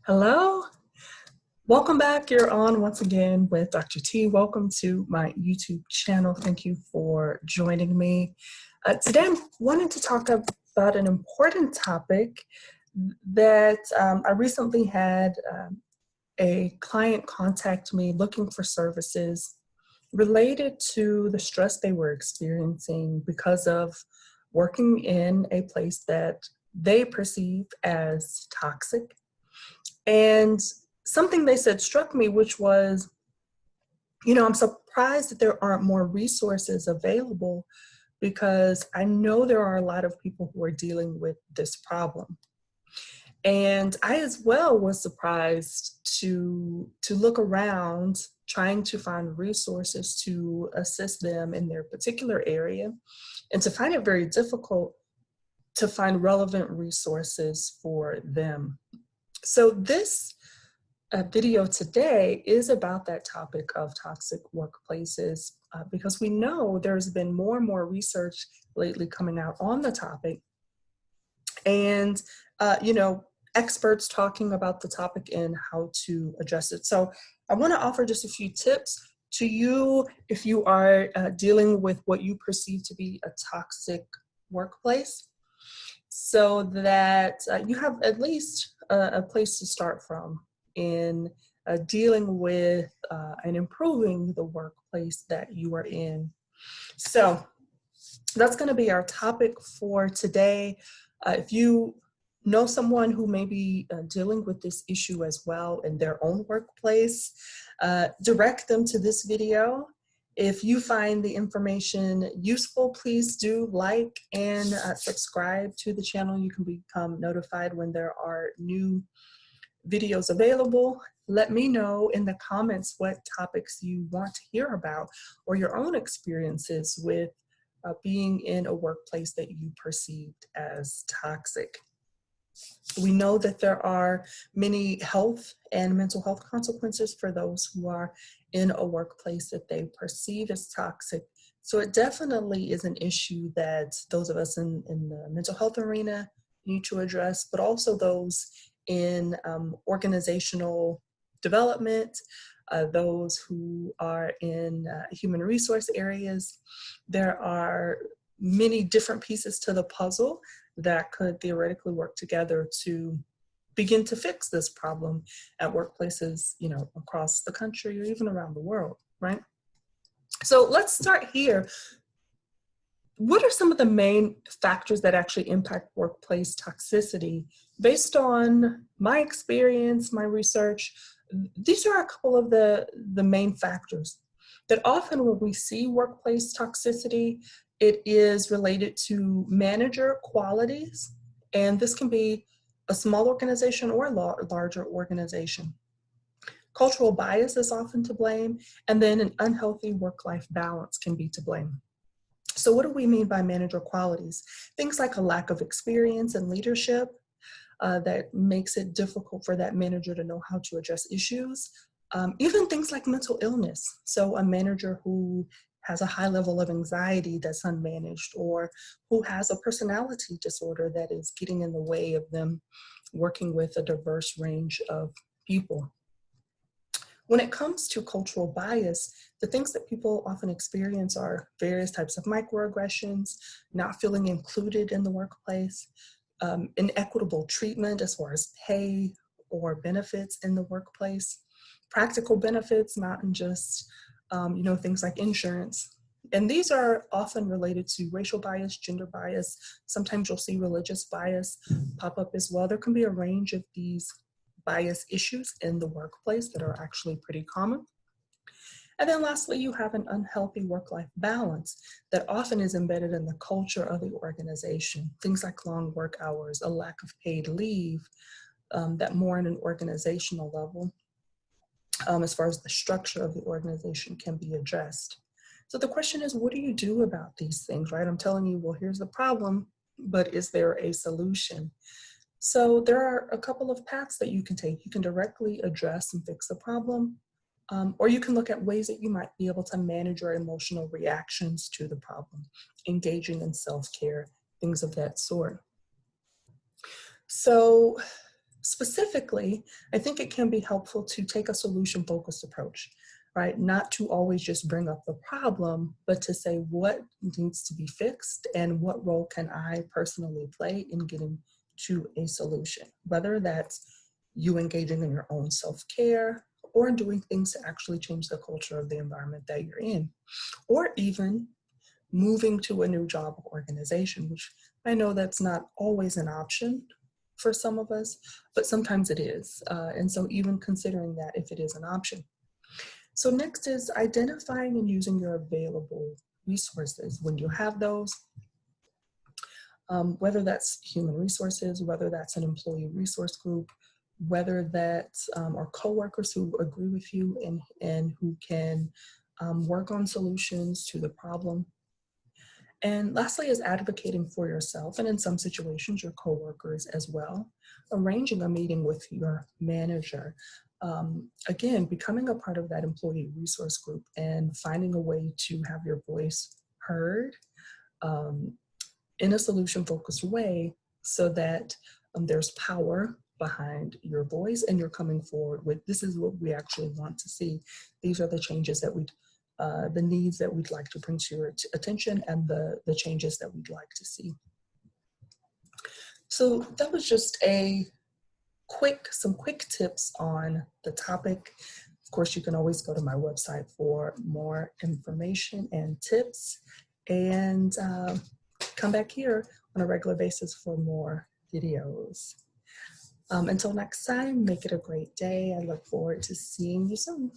Hello, welcome back. You're on once again with Dr. T. Welcome to my YouTube channel. Thank you for joining me. Today I'm wanting to talk about an important topic that I recently had a client contact me looking for services related to the stress they were experiencing because of working in a place that they perceive as toxic. And something they said struck me, which was, I'm surprised that there aren't more resources available because I know there are a lot of people who are dealing with this problem. And I as well was surprised to look around trying to find resources to assist them in their particular area and to find it very difficult to find relevant resources for them. So this video today is about that topic of toxic workplaces because we know there's been more and more research lately coming out on the topic, and experts talking about the topic and how to address it. So I want to offer just a few tips to you if you are dealing with what you perceive to be a toxic workplace, so that you have at least a place to start from in dealing with and improving the workplace that you are in. So that's going to be our topic for today. If you know someone who may be dealing with this issue as well in their own workplace, direct them to this video. If you find the information useful, please do like and subscribe to the channel. You can become notified when there are new videos available. Let me know in the comments what topics you want to hear about or your own experiences with being in a workplace that you perceived as toxic. We know that there are many health and mental health consequences for those who are in a workplace that they perceive as toxic. So it definitely is an issue that those of us in the mental health arena need to address, but also those in organizational development, those who are in human resource areas. There are many different pieces to the puzzle that could theoretically work together to begin to fix this problem at workplaces, across the country or even around the world, right? So let's start here. What are some of the main factors that actually impact workplace toxicity? Based on my experience, my research, these are a couple of the main factors that often when we see workplace toxicity, it is related to manager qualities, and this can be a small organization or a larger organization. Cultural bias is often to blame, and then an unhealthy work-life balance can be to blame. So what do we mean by manager qualities? Things like a lack of experience and leadership that makes it difficult for that manager to know how to address issues. Even things like mental illness. So a manager who has a high level of anxiety that's unmanaged, or who has a personality disorder that is getting in the way of them working with a diverse range of people. When it comes to cultural bias, the things that people often experience are various types of microaggressions, not feeling included in the workplace, inequitable treatment as far as pay or benefits in the workplace, practical benefits, not in just things like insurance. And these are often related to racial bias, gender bias. Sometimes you'll see religious bias pop up as well. There can be a range of these bias issues in the workplace that are actually pretty common. And then lastly, you have an unhealthy work-life balance that often is embedded in the culture of the organization. Things like long work hours, a lack of paid leave, that more in an organizational level, as far as the structure of the organization can be addressed. So the question is, what do you do about these things, right? I'm telling you, well, here's the problem, but is there a solution? So there are a couple of paths that you can take. You can directly address and fix the problem, or you can look at ways that you might be able to manage your emotional reactions to the problem, engaging in self-care, things of that sort. So specifically, I think it can be helpful to take a solution-focused approach, right? Not to always just bring up the problem, but to say what needs to be fixed and what role can I personally play in getting to a solution, whether that's you engaging in your own self-care or doing things to actually change the culture of the environment that you're in, or even moving to a new job or organization, which I know that's not always an option for some of us, but sometimes it is. And so even considering that if it is an option. So next is identifying and using your available resources when you have those, whether that's human resources, whether that's an employee resource group, whether that's are coworkers who agree with you and who can work on solutions to the problem. And lastly is advocating for yourself, and in some situations, your coworkers as well. Arranging a meeting with your manager. Again, becoming a part of that employee resource group and finding a way to have your voice heard in a solution-focused way so that there's power behind your voice and you're coming forward with, this is what we actually want to see. These are the changes that the needs that we'd like to bring to your attention and the changes that we'd like to see. So that was just some quick tips on the topic. Of course, you can always go to my website for more information and tips, and come back here on a regular basis for more videos. Until next time, make it a great day. I look forward to seeing you soon.